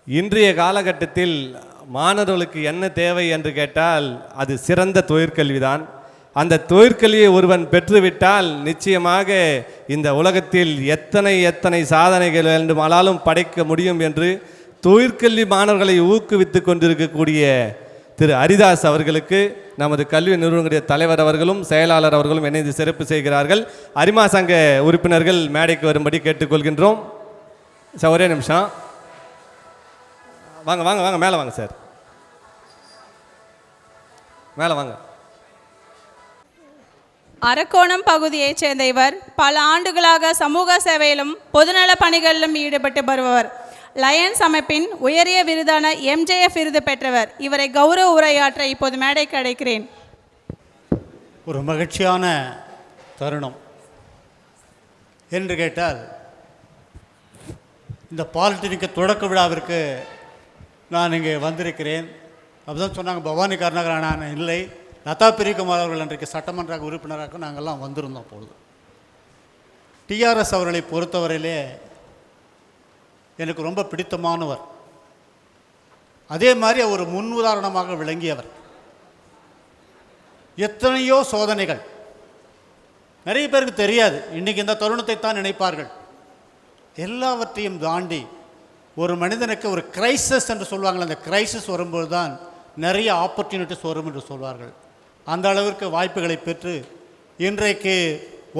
இன்றைய காலகட்டத்தில் மாணவர்களுக்கு என்ன தேவை என்று கேட்டால் அது சிறந்த தொழிற்கல்விதான். அந்த தொழிற்கல்வியை ஒருவன் பெற்றுவிட்டால் நிச்சயமாக இந்த உலகத்தில் எத்தனை சாதனைகள் வேண்டுமானாலும் படைக்க முடியும் என்று தொழிற்கல்வி மாணவர்களை ஊக்குவித்து கொண்டிருக்கக்கூடிய திரு ஹரிதாஸ் அவர்களுக்கு நமது கல்வி நிறுவனங்களுடைய தலைவர் அவர்களும் செயலாளர் அவர்களும் இணைந்து சிறப்பு செய்கிறார்கள். அரிமா சங்க உறுப்பினர்கள் மேடைக்கு வரும்படி கேட்டுக்கொள்கின்றோம். சார் ஒரே நிமிஷம், வாங்க வாங்க வாங்க, மேலே வாங்க சார், மேலே வாங்க. அரக்கோணம் பகுதியைச் சேர்ந்த இவர் பல ஆண்டுகளாக சமூக சேவையிலும் பொதுநல பணிகளிலும் ஈடுபட்டு வருபவர். லயன்ஸ் அமைப்பின் உயரிய விருதான MJF விருது பெற்றவர். இவரை கௌரவ உரையாற்ற இப்போது மேடைக்கு அழைக்கிறேன். ஒரு மகிழ்ச்சியான தருணம் என்று கேட்டால், இந்த பாலிடெக்னிக் தொடக்க விழாவிற்கு நான் இங்கே வந்திருக்கிறேன். அப்படிதான் சொன்னாங்க. பவானி கருணாகரன் நான் இல்லை, லதா பிரியகுமார் அவர்கள் அன்றைக்கு சட்டமன்ற உறுப்பினராக நாங்கள்லாம் வந்திருந்தோம். அப்பொழுது TRS அவர்களை பொறுத்தவரையிலே எனக்கு ரொம்ப பிடித்தமானவர். அதே மாதிரி அவர் முன் உதாரணமாக விளங்கியவர். எத்தனையோ சோதனைகள் நிறைய பேருக்கு தெரியாது, இன்றைக்கி இந்த தருணத்தை தான் நினைப்பார்கள். எல்லாவற்றையும் தாண்டி ஒரு மனிதனுக்கு ஒரு கிரைசிஸ் என்று சொல்வார்கள். அந்த கிரைசிஸ் வரும்போது தான் நிறைய ஆப்பர்ச்சுனிட்டிஸ் வரும் என்று சொல்வார்கள். அந்த அளவிற்கு வாய்ப்புகளை பெற்று இன்றைக்கு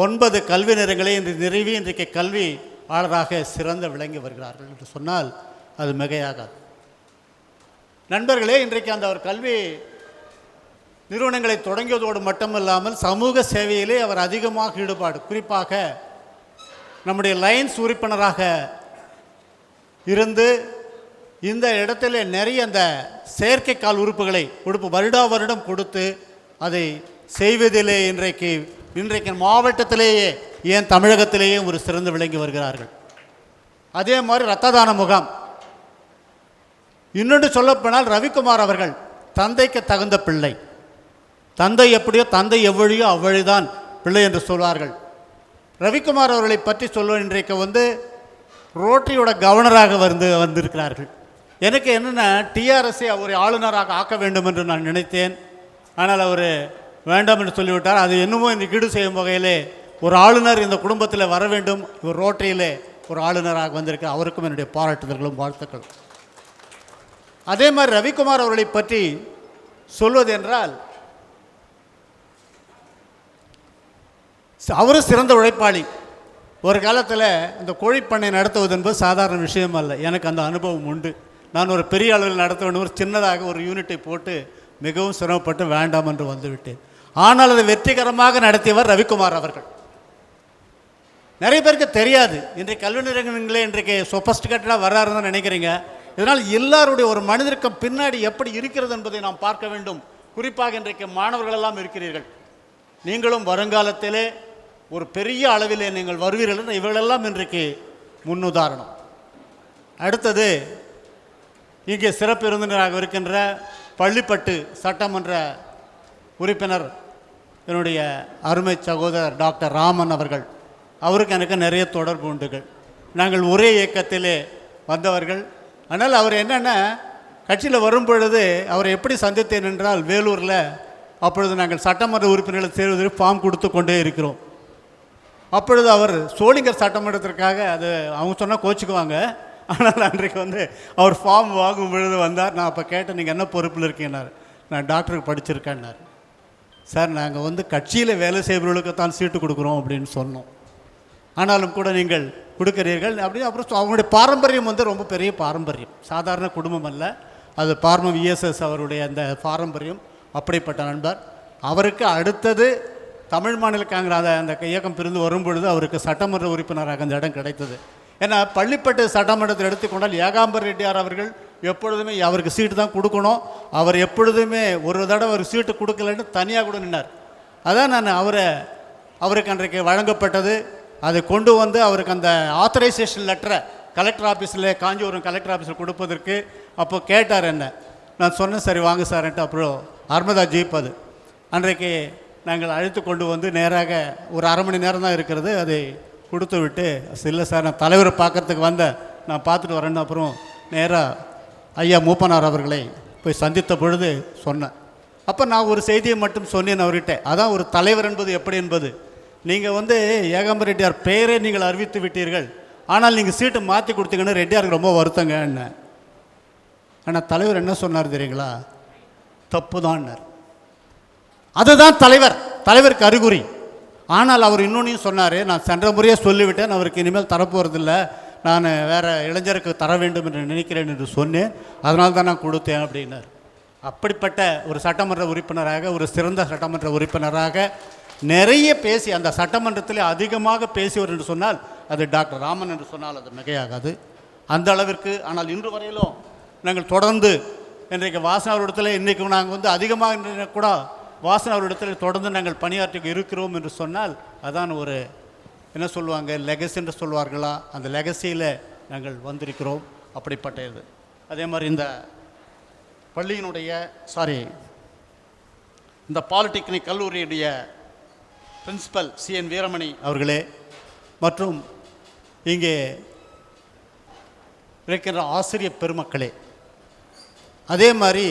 9 கல்வி நிலையங்களை இன்று நிறுவி இன்றைக்கு கல்வியாளராக சிறந்த விளங்கி வருகிறார்கள் என்று சொன்னால் அது மிகையாகாது. நண்பர்களே, இன்றைக்கு அந்த அவர் கல்வி நிறுவனங்களை தொடங்கியதோடு மட்டுமல்லாமல் சமூக சேவையிலே அவர் அதிகமாக ஈடுபாடு, குறிப்பாக நம்முடைய லயன்ஸ் உறுப்பினராக இருந்து இந்த இடத்துல நிறைய அந்த செயற்கைக்கால் உறுப்புகளை வருடம் கொடுத்து அதை செய்வதிலே இன்றைக்கு மாவட்டத்திலேயே ஏன் தமிழகத்திலேயே ஒரு சிறந்து விளங்கி வருகிறார்கள். அதே மாதிரி இரத்த தான முகாம். இன்னொன்று சொல்லப்போனால் ரவிக்குமார் அவர்கள் தந்தைக்கு தகுந்த பிள்ளை. தந்தை எப்படியோ தந்தை எவ்வழியோ அவ்வழிதான் பிள்ளை என்று சொல்வார்கள். ரவிக்குமார் அவர்களை பற்றி சொல்ல இன்றைக்கு ரோட்டரியோட கவர்னராக வந்திருக்கிறார்கள். எனக்கு என்னென்னா TRSஐ அவரை ஆளுநராக ஆக்க வேண்டும் என்று நான் நினைத்தேன். ஆனால் அவர் வேண்டாம் என்று சொல்லிவிட்டார். அது என்னமோ இன்றைக்கு ஈடு செய்யும் வகையிலே ஒரு ஆளுநர் இந்த குடும்பத்தில் வர வேண்டும். இவர் ரோட்டரியிலே ஒரு ஆளுநராக வந்திருக்க அவருக்கும் என்னுடைய பாராட்டுதல்களும் வாழ்த்துக்கள். அதே மாதிரி ரவிக்குமார் அவர்களை பற்றி சொல்வது என்றால், அவரும் சிறந்த உழைப்பாளி. ஒரு காலத்தில் இந்த கோழிப்பண்ணை நடத்துவது என்பது சாதாரண விஷயம் அல்ல. எனக்கு அந்த அனுபவம் உண்டு. நான் ஒரு பெரிய அளவில் நடத்த வேண்டும், ஒரு சின்னதாக ஒரு யூனிட்டை போட்டு மிகவும் சிரமப்பட்டு வேண்டாம் என்று வந்துவிட்டேன். ஆனால் அதை வெற்றிகரமாக நடத்தியவர் ரவிக்குமார் அவர்கள். நிறைய பேருக்கு தெரியாது. இன்றைக்கு கல்வி நிறுவனங்களே இன்றைக்கு சொபஸ்டிகேட்டடாக வர்றாருன்னு தான் நினைக்கிறீங்க. இதனால் எல்லாருடைய ஒரு மனிதருக்கு பின்னாடி எப்படி இருக்கிறது என்பதை நாம் பார்க்க வேண்டும். குறிப்பாக இன்றைக்கு மாணவர்கள் எல்லாம் இருக்கிறீர்கள். நீங்களும் வருங்காலத்திலே ஒரு பெரிய அளவிலே நீங்கள் வருவீர்கள். இவர்களெல்லாம் இன்றைக்கு முன்னுதாரணம். அடுத்தது இங்கே சிறப்பு விருந்தினராக இருக்கின்ற பள்ளிப்பட்டு சட்டமன்ற உறுப்பினர் என்னுடைய அருமை சகோதரர் டாக்டர் ராமன் அவர்கள். அவருக்கு எனக்கு நிறைய தொடர்பு உண்டுகள். நாங்கள் ஒரே இயக்கத்திலே வந்தவர்கள். ஆனால் அவர் என்னென்னா, கட்சியில் வரும் பொழுது அவரை எப்படி சந்தித்தேன் என்றால், வேலூரில் அப்பொழுது நாங்கள் சட்டமன்ற உறுப்பினர்களை சேர்வதற்கு ஃபார்ம் கொடுத்து கொண்டே இருக்கிறோம். அப்பொழுது அவர் சோளிங்கர் சட்டமன்றத்திற்காக, அது அவங்க சொன்னால் கோச்சிக்குவாங்க, ஆனால் அன்றைக்கு அவர் ஃபார்ம் வாங்கும் பொழுது வந்தார். நான் அப்போ கேட்டேன், நீங்கள் என்ன பொறுப்பில் இருக்கீங்கன்னார். நான் டாக்டருக்கு படிச்சிருக்கேன்னார். சார், நாங்கள் கட்சியில் வேலை செய்பவர்களுக்கு தான் சீட்டு கொடுக்குறோம் அப்படின்னு சொன்னோம். ஆனாலும் கூட நீங்கள் கொடுக்கிறீர்கள் அப்படின்னு. அப்புறம் அவங்களுடைய பாரம்பரியம் ரொம்ப பெரிய பாரம்பரியம், சாதாரண குடும்பம் அல்ல. அது பார்மம் ESS அவருடைய அந்த பாரம்பரியம். அப்படிப்பட்ட நண்பர். அவருக்கு அடுத்தது தமிழ் மாநில காங்கிரஸ் அந்த இயக்கம் பிரிந்து வரும்பொழுது அவருக்கு சட்டமன்ற உறுப்பினராக அந்த இடம் கிடைத்தது. ஏன்னா பள்ளிப்பட்டு சட்டமன்றத்தில் எடுத்துக்கொண்டால் ஏகாம்பர் ரெட்டியார் அவர்கள் எப்பொழுதுமே அவருக்கு சீட்டு தான் கொடுக்கணும். அவர் எப்பொழுதுமே ஒரு தடவை ஒரு சீட்டு கொடுக்கலன்னு தனியாக கூட நின்னார். அதான் நான் அவருக்கு அன்றைக்கு வழங்கப்பட்டது. அதை கொண்டு அவருக்கு அந்த ஆத்தரைசேஷன் லெட்டரை கலெக்டர் ஆஃபீஸில், காஞ்சிபுரம் கலெக்டர் ஆஃபீஸில் கொடுப்பதற்கு அப்போ கேட்டார் என்ன. நான் சொன்னேன், சரி வாங்க சார்ன்ட்டு. அப்புறம் அர்மதா ஜீப் அது அன்றைக்கு நாங்கள் அழைத்து கொண்டு நேராக ஒரு அரை மணி நேரம் தான் இருக்கிறது. அதை கொடுத்து விட்டு, இல்லை சார் நான் தலைவரை பார்க்குறதுக்கு வந்தேன், நான் பார்த்துட்டு வரேன்னு. அப்புறம் நேராக ஐயா மூப்பனார் அவர்களை போய் சந்தித்த பொழுது சொன்னேன். அப்போ நான் ஒரு செய்தியை மட்டும் சொன்னேன் அவர்கிட்ட. அதான் ஒரு தலைவர் என்பது எப்படி என்பது. நீங்கள் ஏகாம்பர ரெட்டியார் பெயரை நீங்கள் அறிவித்து விட்டீர்கள், ஆனால் நீங்கள் சீட்டு மாற்றி கொடுத்தீங்கன்னு ரெட்டியாருக்கு ரொம்ப வருத்தங்க என்ன. ஆனால் தலைவர் என்ன சொன்னார் தெரியுங்களா? தப்பு தான்னார். அதுதான் தலைவருக்கு அறிகுறி. ஆனால் அவர் இன்னொன்னையும் சொன்னார், நான் சென்ற முறையே சொல்லிவிட்டேன், அவருக்கு இனிமேல் தரப்போகிறதில்ல, நான் வேறு இளைஞருக்கு தர வேண்டும் என்று நினைக்கிறேன் என்று சொன்னேன், அதனால தான் நான் கொடுத்தேன் அப்படின்னார். அப்படிப்பட்ட ஒரு சட்டமன்ற உறுப்பினராக, ஒரு சிறந்த சட்டமன்ற உறுப்பினராக நிறைய பேசி, அந்த சட்டமன்றத்தில் அதிகமாக பேசியவர் என்று சொன்னால் அது டாக்டர் ராமன் என்று சொன்னால் அது மிகையாகாது. அந்த அளவிற்கு. ஆனால் இன்று வரையிலும் நாங்கள் தொடர்ந்து இன்றைக்கு வாசன் அவரிடத்தில் இன்றைக்கு நாங்கள் அதிகமாக கூட வாசன் அவரிடத்தில் தொடர்ந்து நாங்கள் பணியாற்றி இருக்கிறோம் என்று சொன்னால் அதான் ஒரு என்ன சொல்லுவாங்க, லெகசி என்று சொல்வார்களா, அந்த லெகசியில் நாங்கள் வந்திருக்கிறோம். அப்படிப்பட்ட இது. அதே மாதிரி இந்த பள்ளியினுடைய இந்த பாலிடெக்னிக் கல்லூரியுடைய பிரின்சிபல் CN வீரமணி அவர்களே மற்றும் இங்கே இருக்கின்ற ஆசிரியர் பெருமக்களே, அதே மாதிரி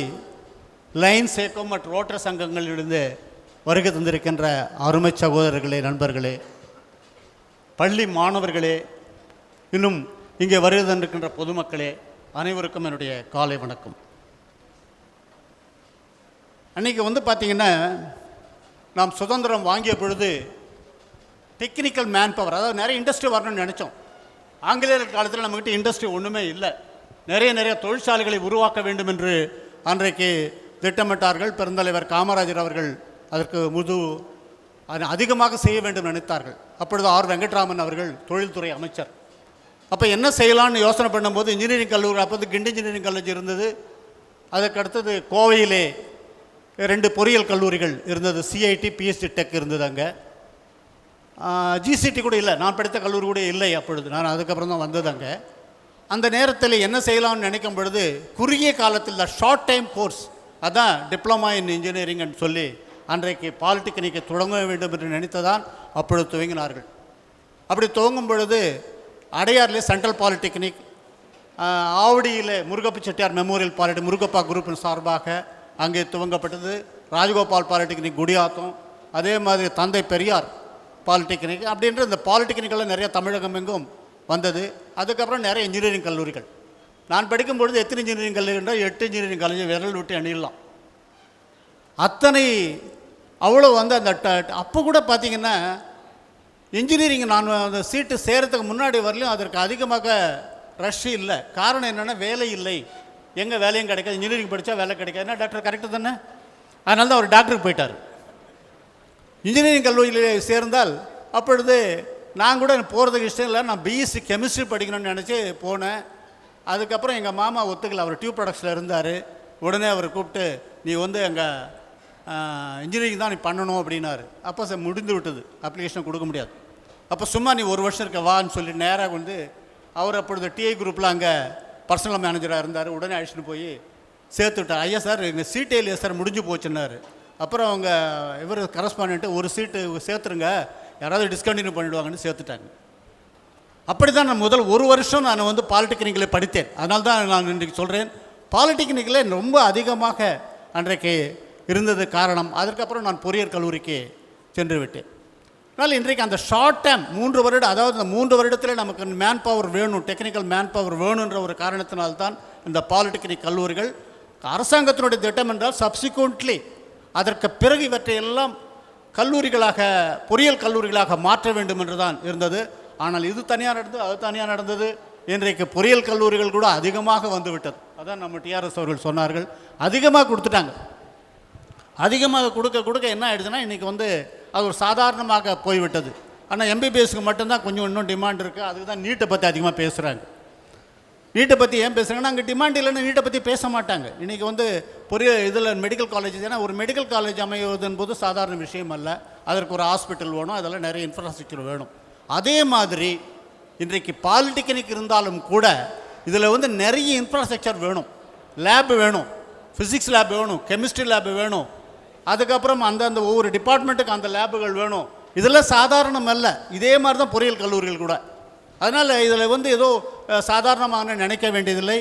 லைன்ஸ் ஏக்கம் மற்றும் ரோட்டர் சங்கங்களிலிருந்து வருகை தந்திருக்கின்ற அருமை சகோதரர்களே, நண்பர்களே, பள்ளி மாணவர்களே, இன்னும் இங்கே வருகை தந்திருக்கின்ற பொதுமக்களே, அனைவருக்கும் என்னுடைய காலை வணக்கம். அன்றைக்கி பார்த்திங்கன்னா நாம் சுதந்திரம் வாங்கிய பொழுது டெக்னிக்கல் மேன் பவர், அதாவது நிறைய இண்டஸ்ட்ரி வரணும்னு நினச்சோம். ஆங்கிலேயர் காலத்தில் நம்மக்கிட்ட இண்டஸ்ட்ரி ஒன்றுமே இல்லை. நிறைய தொழிற்சாலைகளை உருவாக்க வேண்டும் என்று அன்றைக்கு திட்டமிட்டார்கள். பெருந்தலைவர் காமராஜர் அவர்கள் அதற்கு அதிகமாக செய்ய வேண்டும் நினைத்தார்கள். அப்பொழுது R. வெங்கட்ராமன் அவர்கள் தொழில்துறை அமைச்சர். அப்போ என்ன செய்யலான்னு யோசனை பண்ணும்போது இன்ஜினியரிங் கல்லூரி, அப்போ கிண்டி இன்ஜினியரிங் காலேஜ் இருந்தது. அதுக்கு அடுத்தது கோவையிலே 2 பொறியியல் கல்லூரிகள் இருந்தது. CIT, PhD டெக் இருந்தது. அங்கே GCT கூட இல்லை, நான் படித்த கல்லூரி கூட இல்லை அப்பொழுது. நான் அதுக்கப்புறம் தான் வந்தது. அங்கே அந்த நேரத்தில் என்ன செய்யலாம்னு நினைக்கும் பொழுது குறுகிய காலத்தில் ஷார்ட் டைம் கோர்ஸ், அதான் டிப்ளமா இன் இன்ஜினியரிங்னு சொல்லி அன்றைக்கு பாலிடெக்னிக்கை தொடங்க வேண்டும் என்று நினைத்ததான் அப்பொழுது துவங்கினார்கள். அப்படி துவங்கும் பொழுது அடையாரிலே சென்ட்ரல் பாலிடெக்னிக், ஆவடியில் முருகப்ப செட்டியார் மெமோரியல் பாலிடெக்னிக் முருகப்பா குரூப்பின் சார்பாக அங்கே துவங்கப்பட்டது. ராஜகோபால் பாலிடெக்னிக் குடியாத்தம், அதே மாதிரி தந்தை பெரியார் பாலிடெக்னிக், அப்படின்ற இந்த பாலிடெக்னிக்கெல்லாம் நிறைய தமிழகம் எங்கும் வந்தது. அதுக்கப்புறம் நிறைய இன்ஜினியரிங் கல்லூரிகள். நான் படிக்கும்பொழுது எத்தனை இன்ஜினியரிங் கல்லூரி என்றால் 8 இன்ஜினியரிங் காலேஜ் விரல் விட்டு எண்ணிடலாம். அத்தனை அவ்வளோ அந்த அப்போ கூட பார்த்திங்கன்னா இன்ஜினியரிங் நான் அந்த சீட்டு சேரத்துக்கு முன்னாடி வரலையும் அதற்கு அதிகமாக ரஷ் இல்லை. காரணம் என்னென்னா வேலை இல்லை, எங்கே வேலையும் கிடைக்காது. இன்ஜினியரிங் படித்தா வேலை கிடைக்காது. என்ன டாக்டர் கரெக்டு தானே? அதனால தான் அவர் டாக்டருக்கு போயிட்டார். இன்ஜினியரிங் கல்லூரியில் சேர்ந்தால் அப்பொழுது நான் கூட போகிறதுக்கு இஷ்டம் இல்லை, நான் BSc கெமிஸ்ட்ரி படிக்கணும்னு நினச்சி போனேன். அதுக்கப்புறம் எங்கள் மாமா ஒத்துக்கல, அவர் டியூப் ப்ராடக்ட்ஸில் இருந்தார். உடனே அவர் கூப்பிட்டு நீ எங்கள் இன்ஜினியரிங் தான் நீ பண்ணணும் அப்படின்னாரு. அப்போ முடிந்து விட்டது, அப்ளிகேஷன் கொடுக்க முடியாது. அப்போ சும்மா நீ 1 வருஷம் இருக்க வான்னு சொல்லி நேராக அவர் அப்பொழுது TI குரூப்பில் அங்கே பர்சனல் மேனேஜராக இருந்தார். உடனே அழைச்சிட்டு போய் சேர்த்து விட்டார். ஐயா சார் எங்கள் சீட்டே இல்லையா சார், முடிஞ்சு போச்சுன்னாரு. அப்புறம் அவங்க இவர் கரஸ்பாண்டன்ட்டு ஒரு சீட்டு சேர்த்துருங்க, யாராவது டிஸ்கண்டினியூ பண்ணிவிடுவாங்கன்னு சேர்த்துட்டாங்க. அப்படி தான் நான் முதல் 1 வருஷம் நான் பாலிடெக்னிக்கில் படித்தேன். அதனால தான் நான் இன்றைக்கு சொல்கிறேன், பாலிடெக்னிக்கில் ரொம்ப அதிகமாக அன்றைக்கு இருந்தது காரணம். அதற்கப்புறம் நான் பொறியியல் கல்லூரிக்கு சென்று விட்டேன். அதனால் இன்றைக்கு அந்த ஷார்ட் டைம் 3 வருடம், அதாவது அந்த 3 வருடத்தில் நமக்கு மேன் பவர் வேணும், டெக்னிக்கல் மேன் பவர் வேணுன்ற ஒரு காரணத்தினால்தான் இந்த பாலிடெக்னிக் கல்லூரிகள் அரசாங்கத்தினுடைய திட்டம் என்றால் சப்சிக்வெண்ட்லி அதற்கு பிறகு இவற்றையெல்லாம் கல்லூரிகளாக பொறியியல் கல்லூரிகளாக மாற்ற வேண்டும் என்று தான் இருந்தது. ஆனால் இது தனியாக நடந்தது, அது தனியாக நடந்தது. இன்றைக்கு பொறியியல் கல்லூரிகள் கூட அதிகமாக வந்துவிட்டது. அதான் நம்ம TRS அவர்கள் சொன்னார்கள், அதிகமாக கொடுத்துட்டாங்க. அதிகமாக கொடுக்க என்ன ஆகிடுச்சுன்னா இன்றைக்கி அது ஒரு சாதாரணமாக போய்விட்டது. ஆனால் MBBSக்கு மட்டும்தான் கொஞ்சம் இன்னும் டிமாண்ட் இருக்குது. அதுக்கு தான் நீட்டை பற்றி அதிகமாக பேசுகிறாங்க. நீட்டை பற்றி ஏன் பேசுகிறாங்கன்னா அங்கே டிமாண்ட் இல்லைன்னு நீட்டை பற்றி பேச மாட்டாங்க. இன்றைக்கி இதில் மெடிக்கல் காலேஜ், ஏன்னா ஒரு மெடிக்கல் காலேஜ் அமைவதன் போது சாதாரண விஷயம் அல்ல. அதற்கு ஒரு ஹாஸ்பிட்டல் வேணும், அதெல்லாம் நிறைய இன்ஃப்ராஸ்ட்ரக்சர் வேணும். அதே மாதிரி இன்றைக்கு பாலிடெக்னிக் இருந்தாலும் கூட இதில் நிறைய இன்ஃப்ராஸ்ட்ரக்சர் வேணும். லேப் வேணும், ஃபிசிக்ஸ் லேப் வேணும், கெமிஸ்ட்ரி லேப் வேணும். அதுக்கப்புறம் அந்த ஒவ்வொரு டிபார்ட்மெண்ட்டுக்கு அந்த லேபுகள் வேணும். இதெல்லாம் சாதாரணம் அல்ல. இதே மாதிரி தான் பொறியியல் கல்லூரிகள் கூட. அதனால் இதில் ஏதோ சாதாரணமாக நினைக்க வேண்டியதில்லை.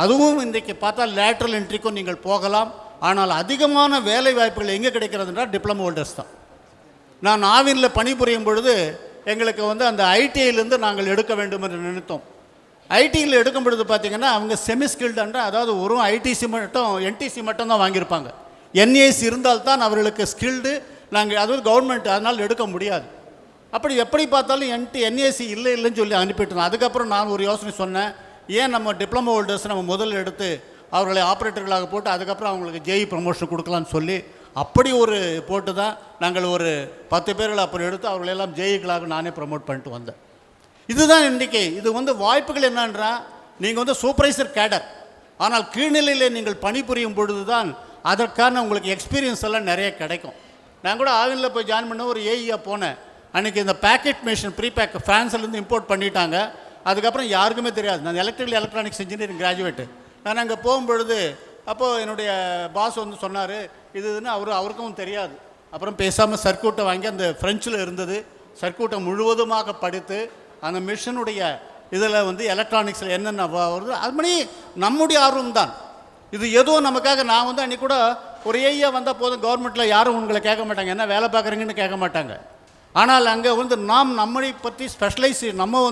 அதுவும் இன்றைக்கு பார்த்தா லேட்ரல் என்ட்ரிக்கும் நீங்கள் போகலாம். ஆனால் அதிகமான வேலை வாய்ப்புகள் எங்கே கிடைக்கிறதுன்றால் டிப்ளமோ ஹோல்டர்ஸ் தான். நான் ஆவினில் பணிபுரியும் பொழுது எங்களுக்கு அந்த ஐடிஐலேருந்து நாங்கள் எடுக்க வேண்டும் என்று நினைத்தோம். ஐடியில் எடுக்கும் பொழுது பார்த்திங்கன்னா அவங்க செமி ஸ்கில்டுன்ற, அதாவது ஒரு ஐடிசி மட்டும் என்டிசி மட்டும் தான் வாங்கியிருப்பாங்க. என்ஏசி இருந்தால்தான் அவர்களுக்கு ஸ்கில்டு. நாங்கள் அதாவது கவர்மெண்ட், அதனால் எடுக்க முடியாது. அப்படி எப்படி பார்த்தாலும் என்ஏசி இல்லைன்னு சொல்லி அனுப்பிட்டோம். அதுக்கப்புறம் நான் ஒரு யோசனை சொன்னேன், ஏன் நம்ம டிப்ளமோ ஹோல்டர்ஸ் நம்ம முதல்ல எடுத்து அவர்களை ஆப்ரேட்டர்களாக போட்டு அதுக்கப்புறம் அவங்களுக்கு ஜேஇ ப்ரமோஷன் கொடுக்கலான்னு சொல்லி அப்படி ஒரு போட்டு தான் நாங்கள் ஒரு 10 பேர்களை அப்புறம் எடுத்து அவர்களெல்லாம் ஜேஇக்களாக நானே ப்ரமோட் பண்ணிட்டு வந்தேன். இதுதான் இன்றைக்கி. இது வாய்ப்புகள் என்னன்றா, நீங்கள் சூப்பர்வைசர் கேடர், ஆனால் கீழ்நிலையில் நீங்கள் பணிபுரியும் பொழுது தான் அதற்கான உங்களுக்கு எக்ஸ்பீரியன்ஸ் எல்லாம் நிறைய கிடைக்கும். நான் கூட ஆவினில் போய் ஜாயின் பண்ண ஒரு ஏஇயாக போனேன். அன்றைக்கி இந்த பேக்கெட் மிஷின் ப்ரீபேக் ஃப்ரான்ஸ்லேருந்து இம்போர்ட் பண்ணிட்டாங்க. அதுக்கப்புறம் யாருக்குமே தெரியாது. நான் எலக்ட்ரானிக்ஸ் இன்ஜினியரிங் கிராஜுவேட்டு. நான் அங்கே போகும்பொழுது அப்போது என்னுடைய பாஸ் சொன்னார் இதுன்னு அவருக்கும் தெரியாது. அப்புறம் பேசாமல் சர்க்யூட்டை வாங்கி, அந்த ஃப்ரெஞ்சில் இருந்தது, சர்க்யூட்டை முழுவதுமாக படித்து அந்த மிஷினுடைய இதில் எலக்ட்ரானிக்ஸில் என்னென்ன வருது அது மாதிரி நம்முடைய ஆர்வம் தான். இது எதுவும் நமக்காக நான் அன்றைக்கி கூட ஒரு ஏஐயா வந்தால் போதும், கவர்மெண்ட்டில் யாரும் உங்களை கேட்க மாட்டாங்க, என்ன வேலை பார்க்குறீங்கன்னு கேட்க மாட்டாங்க. ஆனால் அங்கே நாம் நம்மை பற்றி ஸ்பெஷலைஸ், நம்ம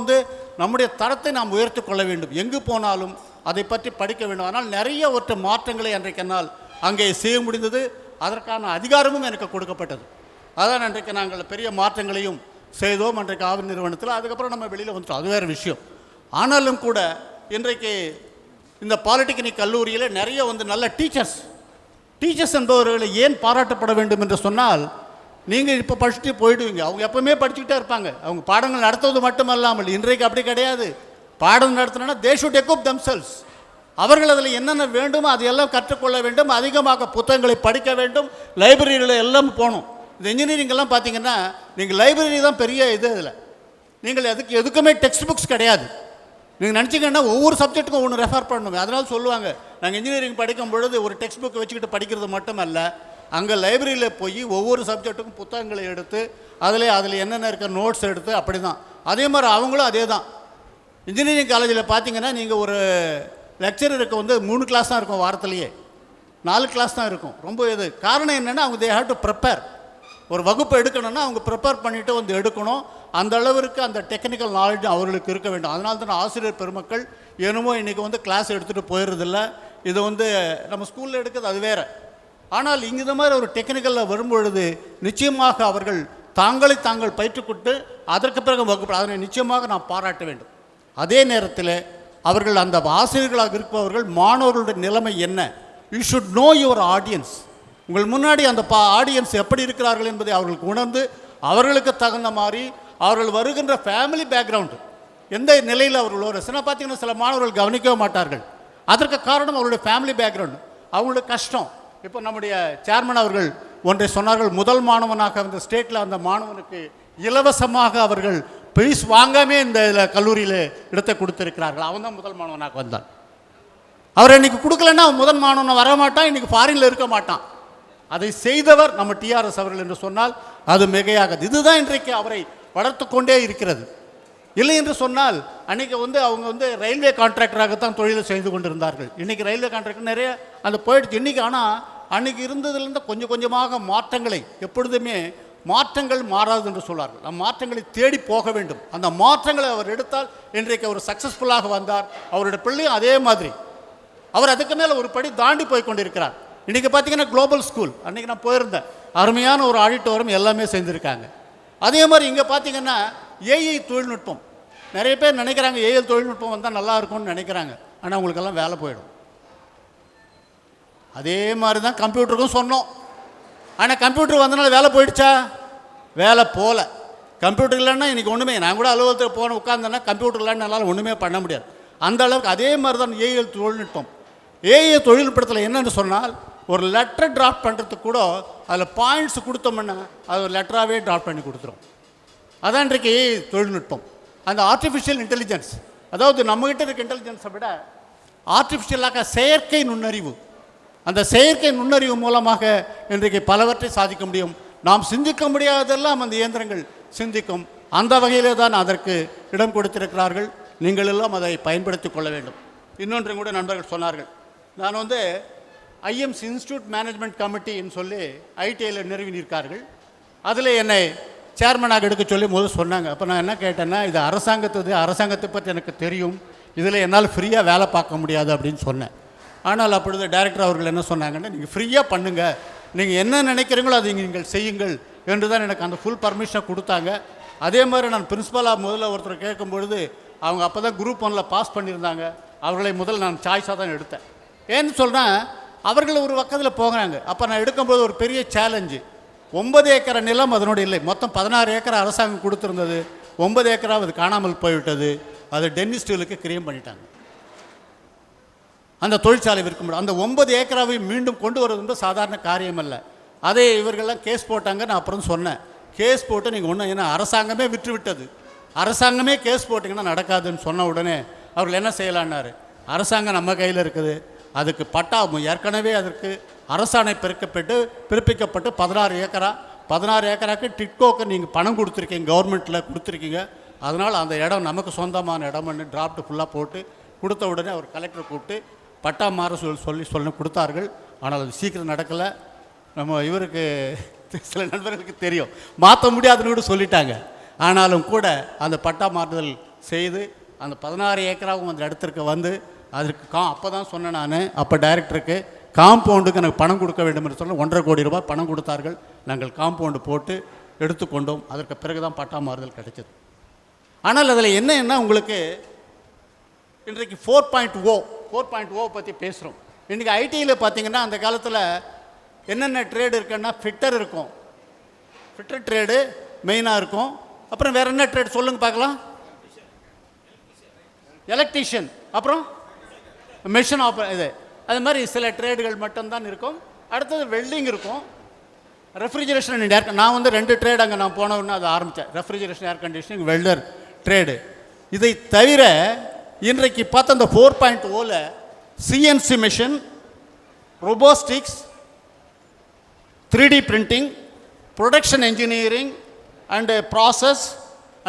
நம்முடைய தரத்தை நாம் உயர்த்தி கொள்ள வேண்டும். எங்கு போனாலும் அதை பற்றி படிக்க வேண்டும். ஆனால் நிறைய ஒற்ற மாற்றங்களை அன்றைக்கு என்னால் அங்கே செய்ய முடிந்தது. அதற்கான அதிகாரமும் எனக்கு கொடுக்கப்பட்டது. அதான் அன்றைக்கு நாங்கள் பெரிய மாற்றங்களையும் செய்தோம் அன்றைக்கு ஆவின் நிறுவனத்தில். அதுக்கப்புறம் நம்ம வெளியில் வந்துட்டோம், அது வேறு விஷயம். ஆனாலும் கூட இன்றைக்கு இந்த பாலிடெக்னிக் கல்லூரியில் நிறைய நல்ல டீச்சர்ஸ் என்பவர்களை ஏன் பாராட்டப்பட வேண்டும் என்று சொன்னால், நீங்கள் இப்போ படிச்சுட்டு போயிடுவீங்க, அவங்க எப்பவுமே படிச்சுக்கிட்டே இருப்பாங்க. அவங்க பாடங்கள் நடத்துவது மட்டுமல்லாமல் இன்றைக்கு அப்படி கிடையாது. பாடம் நடத்தினா தே ஷுட் எக்யூப் தெம்செல்ஸ். அவர்கள் அதில் என்னென்ன வேண்டுமோ அதையெல்லாம் கற்றுக்கொள்ள வேண்டும். அதிகமாக புத்தகங்களை படிக்க வேண்டும். லைப்ரரியில் எல்லாம் போகணும். இந்த இன்ஜினியரிங்கெல்லாம் பார்த்தீங்கன்னா நீங்கள் லைப்ரரி தான் பெரிய இது. இதில் நீங்கள் எதுக்குமே டெக்ஸ்ட் புக்ஸ் கிடையாது. நீங்கள் நினச்சிங்கன்னா ஒவ்வொரு சப்ஜெக்ட்டுக்கும் ஒன்று ரெஃபர் பண்ணணும். அதனால் சொல்லுவாங்க, நாங்கள் இன்ஜினியரிங் படிக்கும் பொழுது ஒரு டெக்ஸ்ட் புக் வச்சுக்கிட்டு படிக்கிறது மட்டுமல்ல, அங்கே லைப்ரரியில் போய் ஒவ்வொரு சப்ஜெக்ட்டுக்கும் புத்தகங்களை எடுத்து அதில் என்னென்ன இருக்க நோட்ஸ் எடுத்து அப்படி தான். அதே மாதிரி அவங்களும் அதே தான். இன்ஜினியரிங் காலேஜில் பார்த்தீங்கன்னா நீங்கள் ஒரு லெக்சரருக்கு 3 கிளாஸ் தான் இருக்கும், வாரத்துலேயே 4 கிளாஸ் தான் இருக்கும். ரொம்ப இது காரணம் என்னென்னா, அவங்க தே ஹேவ் டு ப்ரிப்பேர். ஒரு வகுப்பு எடுக்கணும்னா அவங்க ப்ரிப்பேர் பண்ணிவிட்டு எடுக்கணும். அந்த அளவிற்கு அந்த டெக்னிக்கல் நாலேஜ் அவர்களுக்கு இருக்க வேண்டும். அதனால தான் ஆசிரியர் பெருமக்கள் என்னமோ இன்றைக்கி கிளாஸ் எடுத்துகிட்டு போயிடுறதில்ல. இது நம்ம ஸ்கூலில் எடுக்கிறது அது வேறு. ஆனால் இங்கே இந்த மாதிரி ஒரு டெக்னிக்கலில் வரும்பொழுது நிச்சயமாக அவர்கள் தாங்கள் பயிற்றுக்கொண்டு அதற்கு பிறகு வகுப்பு, அதனை நிச்சயமாக நாம் பாராட்ட வேண்டும். அதே நேரத்தில் அவர்கள் அந்த ஆசிரியர்களாக இருப்பவர்கள் மாணவர்களுடைய நிலைமை என்ன, you should know your audience. உங்கள் முன்னாடி அந்த ஆடியன்ஸ் எப்படி இருக்கிறார்கள் என்பதை அவர்களுக்கு உணர்ந்து அவர்களுக்கு தகுந்த மாதிரி அவர்கள் வருகின்ற ஃபேமிலி பேக்ரவுண்டு எந்த நிலையில் அவர்கள் ஒரு பார்த்தீங்கன்னா சில மாணவர்கள் கவனிக்கவே மாட்டார்கள். அதற்கு காரணம் அவருடைய ஃபேமிலி பேக்ரவுண்டு, அவங்களுடைய கஷ்டம். இப்போ நம்முடைய சேர்மன் அவர்கள் ஒன்றை சொன்னார்கள், முதல் மாணவனாக அந்த ஸ்டேட்டில் அந்த மாணவனுக்கு இலவசமாக அவர்கள் பீஸ் வாங்காமே இந்த கல்லூரியில் இடத்தை கொடுத்துருக்கிறார்கள். அவன் தான் முதல் மாணவனாக வந்தான். அவர் இன்றைக்கி கொடுக்கலன்னா அவன் முதல் மாணவனை வரமாட்டான், இன்றைக்கி ஃபாரினில் இருக்க மாட்டான். அதை செய்தவர் நம்ம டிஆர்எஸ் அவர்கள் என்று சொன்னால் அது மிகையாகாது. இதுதான் இன்றைக்கு அவரை வளர்த்து கொண்டே இருக்கிறது. இல்லை என்று சொன்னால் அன்றைக்கி அவங்க ரயில்வே கான்ட்ராக்டராகத்தான் தொழிலை செய்து கொண்டிருந்தார்கள். இன்றைக்கி ரயில்வே கான்ட்ராக்டர் நிறைய அந்த போயிடுச்சு இன்றைக்கி. ஆனால் அன்றைக்கி இருந்ததுலேருந்து கொஞ்சம் கொஞ்சமாக மாற்றங்களை, எப்பொழுதுமே மாற்றங்கள் மாறாது என்று சொல்வார்கள். நம் மாற்றங்களை தேடி போக வேண்டும். அந்த மாற்றங்களை அவர் எடுத்தால் இன்றைக்கு அவர் சக்ஸஸ்ஃபுல்லாக வந்தார். அவருடைய பிள்ளையும் அதே மாதிரி அவர் அதுக்கு மேலே ஒரு படி தாண்டி போய் கொண்டிருக்கிறார். இன்றைக்கி பார்த்தீங்கன்னா குளோபல் ஸ்கூல், அன்றைக்கி நான் போயிருந்தேன், அருமையான ஒரு ஆடிட்டோரியம் எல்லாமே செஞ்சுருக்காங்க. அதே மாதிரி இங்கே பார்த்தீங்கன்னா ஏஐ தொழில்நுட்பம், நிறைய பேர் நினைக்கிறாங்க ஏஐ தொழில்நுட்பம் வந்தால் நல்லா இருக்கும்னு நினைக்கிறாங்க. ஆனால் அவங்களுக்கெல்லாம் வேலை போயிடும். அதே மாதிரி தான் கம்ப்யூட்டருக்கும் சொன்னோம். ஆனால் கம்ப்யூட்டர் வந்தனால வேலை போயிடுச்சா? வேலை போகல. கம்ப்யூட்டர் இல்லைன்னா இன்றைக்கி ஒன்றுமே, நான் கூட அலுவலகத்தில் போன உட்காந்தேன்னா கம்ப்யூட்டர் இல்லைன்னு என்னால் ஒன்றுமே பண்ண முடியாது. அந்த அளவுக்கு அதே மாதிரி தான் ஏஐ தொழில்நுட்பம். ஏஐ தொழில்நுட்பத்தில் என்னென்னு சொன்னால், ஒரு லெட்டர் டிராஃப்ட் பண்ணுறதுக்கு கூட அதில் பாயிண்ட்ஸ் கொடுத்தோம்னா அது ஒரு லெட்டராகவே டிராஃப்ட் பண்ணி கொடுத்துரும். அதான் இன்றைக்கு ஏஐ தொழில்நுட்பம். அந்த ஆர்டிஃபிஷியல் இன்டெலிஜென்ஸ், அதாவது நம்மகிட்ட இருக்க இன்டெலிஜென்ஸை விட ஆர்டிஃபிஷியலாக செயற்கை நுண்ணறிவு, அந்த செயற்கை நுண்ணறிவு மூலமாக இன்றைக்கு பலவற்றை சாதிக்க முடியும். நாம் சிந்திக்க முடியாததெல்லாம் அந்த இயந்திரங்கள் சிந்திக்கும். அந்த வகையிலே தான் அதற்கு இடம் கொடுத்திருக்கிறார்கள். நீங்கள் எல்லாம் அதை பயன்படுத்தி கொள்ள வேண்டும். இன்னொன்றையும் கூட நண்பர்கள் சொன்னார்கள். நான் வந்து ஐஎம்ஸ் இன்ஸ்டியூட் மேனேஜ்மெண்ட் கமிட்டின்னு சொல்லி ஐடிஐயில் நிறுவினிருக்கார்கள். அதில் என்னை சேர்மனாக எடுக்க சொல்லி முதல் சொன்னாங்க. அப்போ நான் என்ன கேட்டேன்னா, இது அரசாங்கத்தை பற்றி எனக்கு தெரியும், இதில் என்னால் ஃப்ரீயாக வேலை பார்க்க முடியாது அப்படின்னு சொன்னேன். ஆனால் அப்பொழுது டைரக்டர் அவர்கள் என்ன சொன்னாங்கன்னா, நீங்கள் ஃப்ரீயாக பண்ணுங்கள், நீங்கள் என்ன நினைக்கிறீங்களோ அதை நீங்கள் செய்யுங்கள் என்று தான் எனக்கு அந்த ஃபுல் பர்மிஷனை கொடுத்தாங்க. அதே மாதிரி நான் பிரின்ஸிபலாக முதல்ல ஒருத்தர் கேட்கும்பொழுது அவங்க அப்போ தான் குரூப் 1 பாஸ் பண்ணியிருந்தாங்க. அவர்களை முதல் நான் சாய்ஸாக தான் எடுத்தேன். ஏன்னு சொல்கிறேன், அவர்கள் ஒரு பக்கத்தில் போகிறாங்க. அப்போ நான் எடுக்கும்போது ஒரு பெரிய சேலஞ்சு, 9 ஏக்கர் நிலம் அதனோடு இல்லை, மொத்தம் 16 ஏக்கர் அரசாங்கம் கொடுத்துருந்தது. 9 ஏக்கராக அது காணாமல் போய்விட்டது. அது டென்னிஸ் ஸ்டீலுக்கு கிரியேட் பண்ணிட்டாங்க. அந்த தொழிற்சாலை விற்க முடியும். அந்த 9 ஏக்கராவை மீண்டும் கொண்டு வருவது வந்து சாதாரண காரியம் அல்ல. அதே இவர்கள்லாம் கேஸ் போட்டாங்க. நான் அப்புறம் சொன்னேன், கேஸ் போட்டு நீங்கள் ஒன்றும், ஏன்னா அரசாங்கமே விற்று விட்டது, அரசாங்கமே கேஸ் போட்டிங்கன்னா நடக்காதுன்னு சொன்ன உடனே அவர்கள் என்ன செய்யலான்னாரு, அரசாங்கம் நம்ம கையில் இருக்குது, அதுக்கு பட்டா ஏற்கனவே அதற்கு அரசாணை பிறப்பிக்கப்பட்டு 16 ஏக்கராக்கு டிட்கோக்கு நீங்கள் பணம் கொடுத்துருக்கீங்க, கவர்மெண்ட்டில் கொடுத்துருக்கீங்க, அதனால் அந்த இடம் நமக்கு சொந்தமான இடம்னு டிராஃப்ட் ஃபுல்லாக போட்டு கொடுத்த உடனே அவர் கலெக்டரை கூப்பிட்டு பட்டா மாற சொல்லி கொடுத்தார்கள். ஆனால் அது சீக்கிரம் நடக்கலை. நம்ம இவருக்கு சில நண்பர்களுக்கு தெரியும், மாற்ற முடியாதுன்னு கூட சொல்லிட்டாங்க. ஆனாலும் கூட அந்த பட்டா மாறுதல் செய்து அந்த 16 ஏக்கராகவும் அந்த இடத்திற்கு வந்து அதற்கு அப்போ தான் சொன்னேன் நான், அப்போ டைரக்டருக்கு காம்பவுண்டுக்கு எனக்கு பணம் கொடுக்க வேண்டும் என்று சொல்லி 1.5 கோடி ரூபாய் பணம் கொடுத்தார்கள். நாங்கள் காம்பவுண்டு போட்டு எடுத்துக்கொண்டோம். அதற்கு பிறகு தான் பட்டா மாறுதல் கிடைச்சது. ஆனால் அதில் என்ன உங்களுக்கு இன்றைக்கு 4.0 பற்றி பேசுகிறோம். இன்றைக்கி ஐடியில் பார்த்தீங்கன்னா அந்த காலத்தில் என்னென்ன ட்ரேடு இருக்குன்னா, ஃபிட்டர் இருக்கும், ஃபிட்டர் ட்ரேடு மெயினாக இருக்கும். அப்புறம் வேறு என்ன ட்ரேட் சொல்லுங்கள் பார்க்கலாம், எலக்ட்ரீஷியன், அப்புறம் மெஷின் இது, அது மாதிரி சில ட்ரேடுகள் மட்டும்தான் இருக்கும். அடுத்தது வெல்டிங் இருக்கும், ரெஃப்ரிஜரேஷன் அண்ட் ஏர். நான் வந்து 2 ட்ரேட் அங்கே நான் போனவுடனே அதை ஆரம்பித்தேன், refrigeration, air conditioning, welder trade. இதை தவிர இன்றைக்கு பார்த்த அந்த 4.0ல் CNC machine, robotics, 3D printing, production engineering and process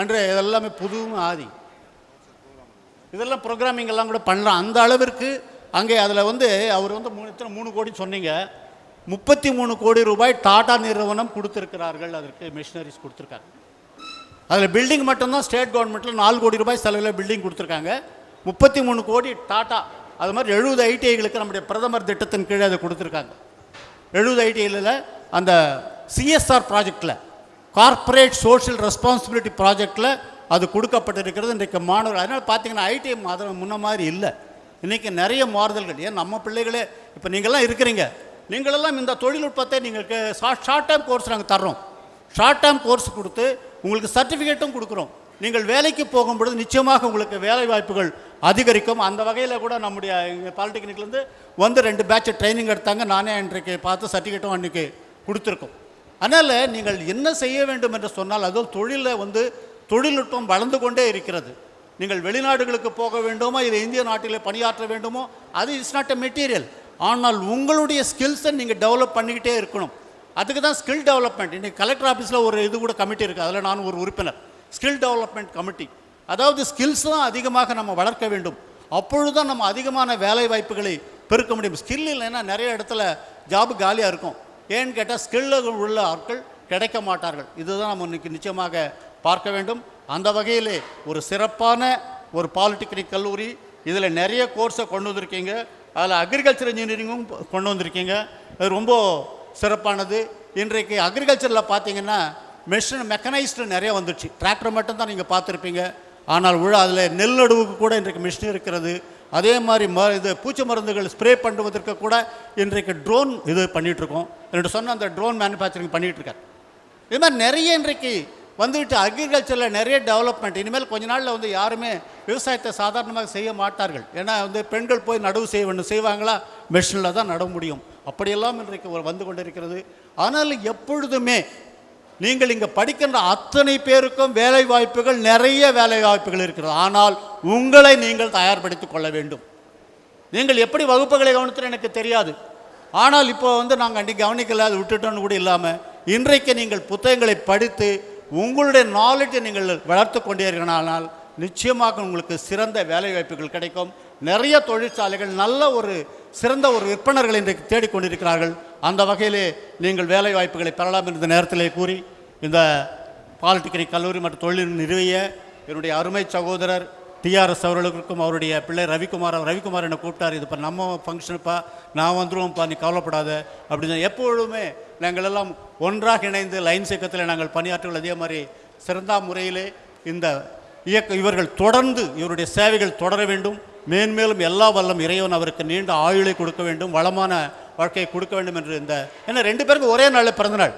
and இதெல்லாமே புதுவும் ஆதி, இதெல்லாம் ப்ரோக்ராமிங் எல்லாம் கூட பண்ணலாம். அந்த அளவிற்கு அங்கே அதில் வந்து அவர் வந்து 3 கோடி சொன்னீங்க, 33 கோடி ரூபாய் டாடா நிறுவனம் கொடுத்துருக்கிறார்கள், அதற்கு மிஷினரிஸ் கொடுத்துருக்காங்க. அதில் பில்டிங் மட்டும்தான் ஸ்டேட் கவர்மெண்ட்டில் 4 கோடி ரூபாய் செலவில் பில்டிங் கொடுத்துருக்காங்க. 33 கோடி டாட்டா, அது மாதிரி 70 ஐடிஐகளுக்கு நம்முடைய பிரதமர் திட்டத்தின் கீழே அதை கொடுத்துருக்காங்க. 70 ஐடிஐயில் அந்த சிஎஸ்ஆர் ப்ராஜெக்டில், கார்ப்பரேட் சோஷியல் ரெஸ்பான்சிபிலிட்டி ப்ராஜெக்டில் அது கொடுக்கப்பட்டிருக்கிறது இன்றைக்கு மாணவர்கள். அதனால் பார்த்தீங்கன்னா ஐடிஐ முன்ன மாதிரி இல்லை, இன்றைக்கி நிறைய மாறுதல்கள். ஏன் நம்ம பிள்ளைகளே இப்போ நீங்கள்லாம் இருக்கிறீங்க, நீங்களெல்லாம் இந்த தொழில்நுட்பத்தை நீங்கள் ஷார்ட் டேர்ம் கோர்ஸ் நாங்கள் தர்றோம், ஷார்ட் டேர்ம் கோர்ஸ் கொடுத்து உங்களுக்கு சர்டிஃபிகேட்டும் கொடுக்குறோம். நீங்கள் வேலைக்கு போகும்பொழுது நிச்சயமாக உங்களுக்கு வேலை வாய்ப்புகள் அதிகரிக்கும். அந்த வகையில் கூட நம்முடைய பாலிடெக்னிக்லேருந்து வந்து 2 பேட்ச் ட்ரைனிங் எடுத்தாங்க. நானே இன்றைக்கு பார்த்து சர்டிஃபிகேட்டும் அன்றைக்கி கொடுத்துருக்கோம். அதனால் நீங்கள் என்ன செய்ய வேண்டும் என்று சொன்னால், அதுவும் தொழிலில் வந்து தொழில்நுட்பம் வளர்ந்து கொண்டே இருக்கிறது. நீங்கள் வெளிநாடுகளுக்கு போக வேண்டுமோ, இல்லை இந்திய நாட்டிலே பணியாற்ற வேண்டுமோ, அது இட்ஸ் நாட் எ மெட்டீரியல். ஆனால் உங்களுடைய ஸ்கில்ஸை நீங்கள் டெவலப் பண்ணிக்கிட்டே இருக்கணும். அதுக்கு தான் ஸ்கில் டெவலப்மெண்ட். இன்றைக்கி கலெக்டர் ஆஃபீஸில் ஒரு இது கூட கமிட்டி இருக்குது, அதில் நான் ஒரு உறுப்பினர், ஸ்கில் டெவலப்மெண்ட் கமிட்டி. அதாவது ஸ்கில்ஸ் தான் அதிகமாக நம்ம வளர்க்க வேண்டும், அப்பொழுது தான் நம்ம அதிகமான வேலை வாய்ப்புகளை பெருக்க முடியும். ஸ்கில் இல்லைன்னா நிறைய இடத்துல ஜாபு காலியாக இருக்கும். ஏன்னு கேட்டால் ஸ்கில் உள்ள ஆட்கள் கிடைக்க மாட்டார்கள். இதுதான் நம்ம இன்றைக்கி நிச்சயமாக பார்க்க வேண்டும். அந்த வகையிலே ஒரு சிறப்பான ஒரு பாலிடெக்னிக் கல்லூரி, இதில் நிறைய கோர்ஸை கொண்டு வந்திருக்கீங்க. அதில் அக்ரிகல்ச்சர் இன்ஜினியரிங்கும் கொண்டு வந்திருக்கீங்க, அது ரொம்ப சிறப்பானது. இன்றைக்கு அக்ரிகல்ச்சரில் பார்த்தீங்கன்னா மெக்கனைஸ்டு நிறைய வந்துடுச்சு. டிராக்டர் மட்டும்தான் நீங்கள் பார்த்துருப்பீங்க, ஆனால் அதில் நெல் நடுவுக்கு கூட இன்றைக்கு மிஷின் இருக்கிறது. அதே மாதிரி இது பூச்சி மருந்துகள் ஸ்ப்ரே பண்ணுவதற்கு கூட இன்றைக்கு ட்ரோன் இது பண்ணிகிட்ருக்கோம். என்னோட சொன்ன அந்த ட்ரோன் மேனுஃபேக்சரிங் பண்ணிகிட்ருக்கார். இது மாதிரி நிறைய இன்றைக்கு வந்துட்டு அக்ரிகல்ச்சரில் நிறைய டெவலப்மெண்ட். இனிமேல் கொஞ்ச நாளில் வந்து யாருமே விவசாயத்தை சாதாரணமாக செய்ய மாட்டார்கள். ஏன்னா வந்து பெண்கள் போய் நடவு செய்வாங்களா, மெஷினில் தான் நட முடியும். அப்படியெல்லாம் இன்றைக்கு வந்து கொண்டு இருக்கிறது. ஆனால் எப்பொழுதுமே நீங்கள் இங்கே படிக்கின்ற அத்தனை பேருக்கும் வேலை வாய்ப்புகள், நிறைய வேலை வாய்ப்புகள் இருக்கிறது. ஆனால் உங்களை நீங்கள் தயார்படுத்திக் கொள்ள வேண்டும். நீங்கள் எப்படி வகுப்புகளை கவனித்து எனக்கு தெரியாது, ஆனால் இப்போ வந்து நாங்கள் அன்றைக்கி கவனிக்கல, அது விட்டுட்டோன்னு கூட இல்லாமல் இன்றைக்கு நீங்கள் புத்தகங்களை படித்து உங்களுடைய நாலேஜை நீங்கள் வளர்த்து கொண்டே இருக்கனால் நிச்சயமாக உங்களுக்கு சிறந்த வேலை வாய்ப்புகள் கிடைக்கும். நிறைய தொழிற்சாலைகள் நல்ல ஒரு சிறந்த ஒரு விற்பனர்களை இன்றைக்கு தேடிக்கொண்டிருக்கிறார்கள். அந்த வகையிலே நீங்கள் வேலை வாய்ப்புகளை பெறலாம் என்ற நேரத்திலே கூறி, இந்த பாலிடெக்னிக் கல்லூரி மற்றும் தொழில் நிறுவிய என்னுடைய அருமை சகோதரர் டிஆர்எஸ் அவர்களுக்கும் அவருடைய பிள்ளை ரவிக்குமார் என்னை கூப்பிட்டார். இது இப்போ நம்ம ஃபங்க்ஷனுப்பா, நான் வந்துடுவோம்ப்பா, நீ கவலைப்படாத அப்படின்னு. எப்பொழுதுமே நாங்கள் எல்லாம் ஒன்றாக இணைந்து லைன்ஸ் இயக்கத்தில் நாங்கள் பணியாற்றுவோம். அதே மாதிரி சிறந்த முறையிலே இந்த இவர்கள் தொடர்ந்து இவருடைய சேவைகள் தொடர வேண்டும். மேன்மேலும் எல்லா வல்லம் இறைவன் அவருக்கு நீண்ட ஆயுளை கொடுக்க வேண்டும், வளமான வாழ்க்கையை கொடுக்க வேண்டும் என்று. இந்த ஏன்னா 2 பேருக்கும் ஒரே நாளில் பிறந்தநாள்,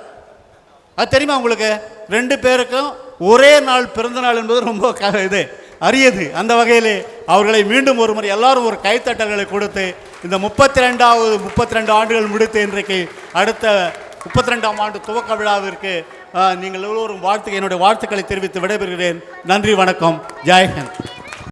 அது தெரியுமா உங்களுக்கு? 2 பேருக்கும் ஒரே நாள் பிறந்தநாள் என்பது ரொம்ப இது அரியது. அந்த வகையிலே அவர்களை மீண்டும் ஒரு முறை எல்லாரும் ஒரு கைத்தட்டல்களை கொடுத்து இந்த 32 ஆண்டுகள் முடித்து இன்றைக்கு அடுத்த 32ஆம் ஆண்டு துவக்க விழாவிற்கு நீங்கள் எல்லோரும் என்னுடைய வாழ்த்துக்களை தெரிவித்து விடைபெறுகிறேன். நன்றி, வணக்கம், ஜெய்ஹிந்த்.